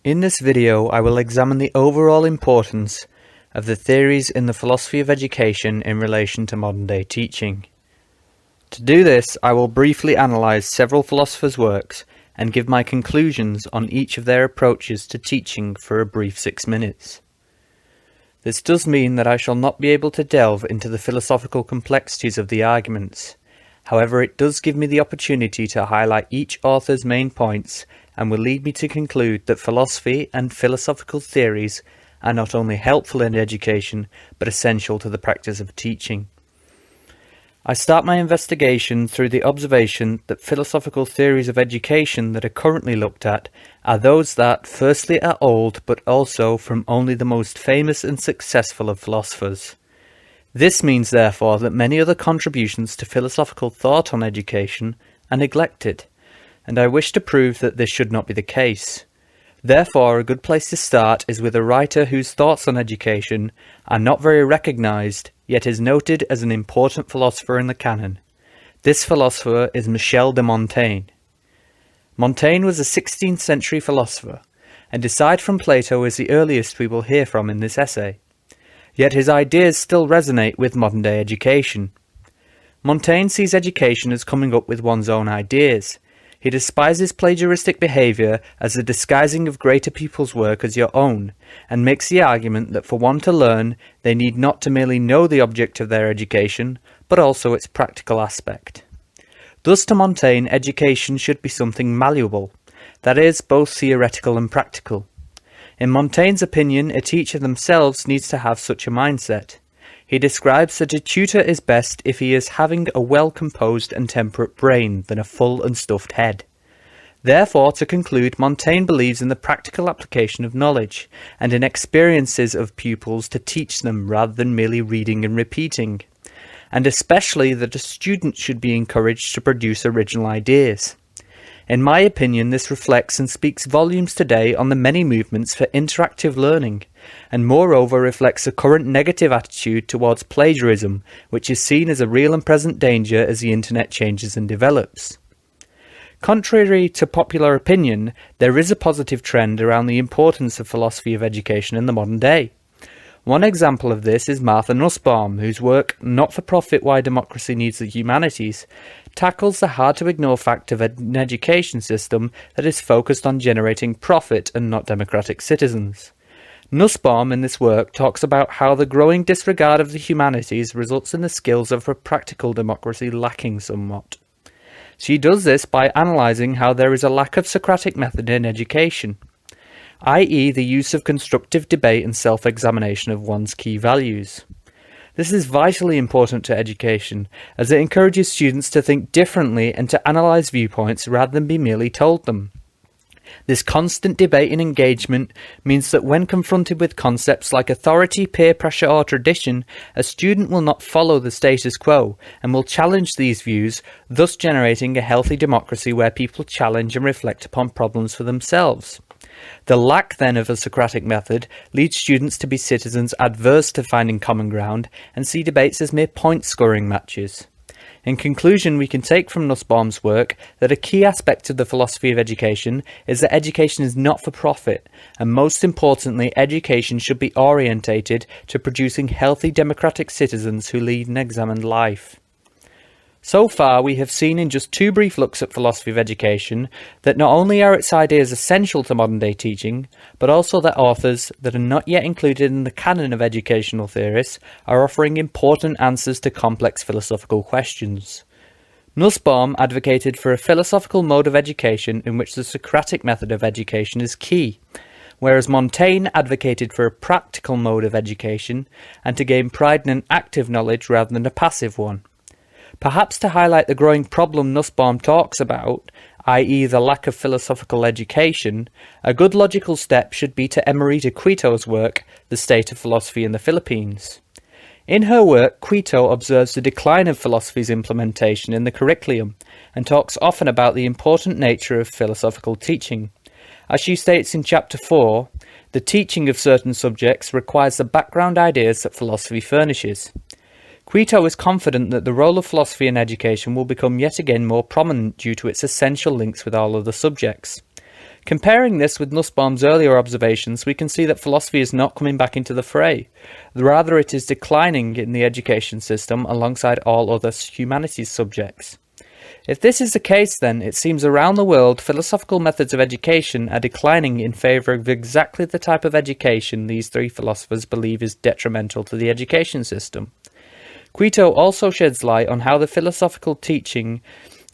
In this video, I will examine the overall importance of the theories in the philosophy of education in relation to modern-day teaching. To do this, I will briefly analyse several philosophers' works and give my conclusions on each of their approaches to teaching for a brief 6 minutes. This does mean that I shall not be able to delve into the philosophical complexities of the arguments. However, it does give me the opportunity to highlight each author's main points and will lead me to conclude that philosophy and philosophical theories are not only helpful in education, but essential to the practice of teaching. I start my investigation through the observation that philosophical theories of education that are currently looked at are those that, firstly, are old, but also from only the most famous and successful of philosophers. This means, therefore, that many other contributions to philosophical thought on education are neglected, and I wish to prove that this should not be the case. Therefore, a good place to start is with a writer whose thoughts on education are not very recognised, yet is noted as an important philosopher in the canon. This philosopher is Michel De Montaigne. Montaigne was a 16th century philosopher, and aside from Plato is the earliest we will hear from in this essay. Yet his ideas still resonate with modern-day education. Montaigne sees education as coming up with one's own ideas. He despises plagiaristic behaviour as the disguising of greater people's work as your own, and makes the argument that for one to learn, they need not to merely know the object of their education, but also its practical aspect. Thus to Montaigne, education should be something malleable, that is, both theoretical and practical. In Montaigne's opinion, a teacher themselves needs to have such a mindset. He describes that a tutor is best if he is having a well-composed and temperate brain than a full and stuffed head. Therefore, to conclude, Montaigne believes in the practical application of knowledge, and in experiences of pupils to teach them rather than merely reading and repeating, and especially that a student should be encouraged to produce original ideas. In my opinion, this reflects and speaks volumes today on the many movements for interactive learning, and moreover reflects a current negative attitude towards plagiarism, which is seen as a real and present danger as the internet changes and develops. Contrary to popular opinion, there is a positive trend around the importance of philosophy of education in the modern day. One example of this is Martha Nussbaum, whose work, Not-for-Profit Why Democracy Needs the Humanities, tackles the hard-to-ignore fact of an education system that is focused on generating profit and not democratic citizens. Nussbaum in this work talks about how the growing disregard of the humanities results in the skills of a practical democracy lacking somewhat. She does this by analysing how there is a lack of Socratic method in education, i.e. the use of constructive debate and self-examination of one's key values. This is vitally important to education, as it encourages students to think differently and to analyse viewpoints rather than be merely told them. This constant debate and engagement means that when confronted with concepts like authority, peer pressure or tradition, a student will not follow the status quo and will challenge these views, thus generating a healthy democracy where people challenge and reflect upon problems for themselves. The lack then of a Socratic method leads students to be citizens adverse to finding common ground and see debates as mere point-scoring matches. In conclusion, we can take from Nussbaum's work that a key aspect of the philosophy of education is that education is not for profit, and most importantly, education should be orientated to producing healthy democratic citizens who lead an examined life. So far, we have seen in just 2 brief looks at philosophy of education that not only are its ideas essential to modern-day teaching, but also that authors that are not yet included in the canon of educational theorists are offering important answers to complex philosophical questions. Nussbaum advocated for a philosophical mode of education in which the Socratic method of education is key, whereas Montaigne advocated for a practical mode of education and to gain pride in an active knowledge rather than a passive one. Perhaps to highlight the growing problem Nussbaum talks about, i.e. the lack of philosophical education, a good logical step should be to Emerita Quito's work, The State of Philosophy in the Philippines. In her work, Quito observes the decline of philosophy's implementation in the curriculum, and talks often about the important nature of philosophical teaching. As she states in Chapter 4, the teaching of certain subjects requires the background ideas that philosophy furnishes. Quito is confident that the role of philosophy in education will become yet again more prominent due to its essential links with all other subjects. Comparing this with Nussbaum's earlier observations, we can see that philosophy is not coming back into the fray. Rather, it is declining in the education system alongside all other humanities subjects. If this is the case, then, it seems around the world philosophical methods of education are declining in favour of exactly the type of education these three philosophers believe is detrimental to the education system. Quito also sheds light on how the philosophical teaching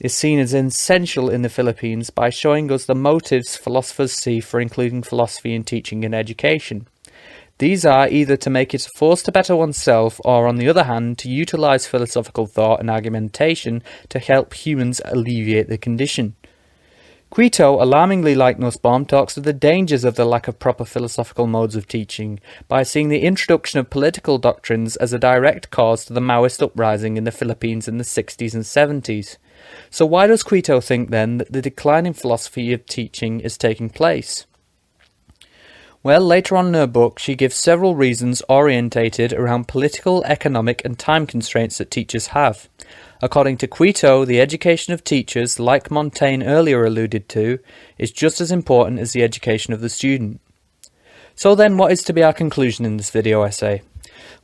is seen as essential in the Philippines by showing us the motives philosophers see for including philosophy in teaching and education. These are either to make it a force to better oneself, or on the other hand, to utilise philosophical thought and argumentation to help humans alleviate the condition. Quito, alarmingly like Nussbaum, talks of the dangers of the lack of proper philosophical modes of teaching by seeing the introduction of political doctrines as a direct cause to the Maoist uprising in the Philippines in the 60s and 70s. So why does Quito think then that the decline in philosophy of teaching is taking place? Well, later on in her book, she gives several reasons orientated around political, economic and time constraints that teachers have. According to Quito, the education of teachers, like Montaigne earlier alluded to, is just as important as the education of the student. So then, what is to be our conclusion in this video essay?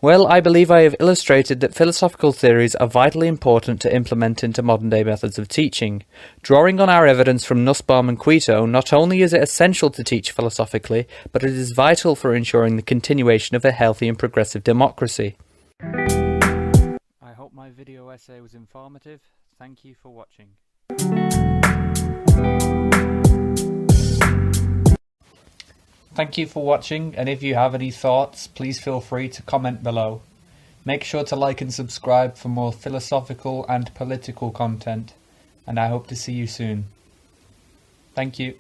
Well, I believe I have illustrated that philosophical theories are vitally important to implement into modern-day methods of teaching. Drawing on our evidence from Nussbaum and Quito, not only is it essential to teach philosophically, but it is vital for ensuring the continuation of a healthy and progressive democracy. I hope my video essay was informative. Thank you for watching. Thank you for watching, and if you have any thoughts, please feel free to comment below. Make sure to like and subscribe for more philosophical and political content, and I hope to see you soon. Thank you.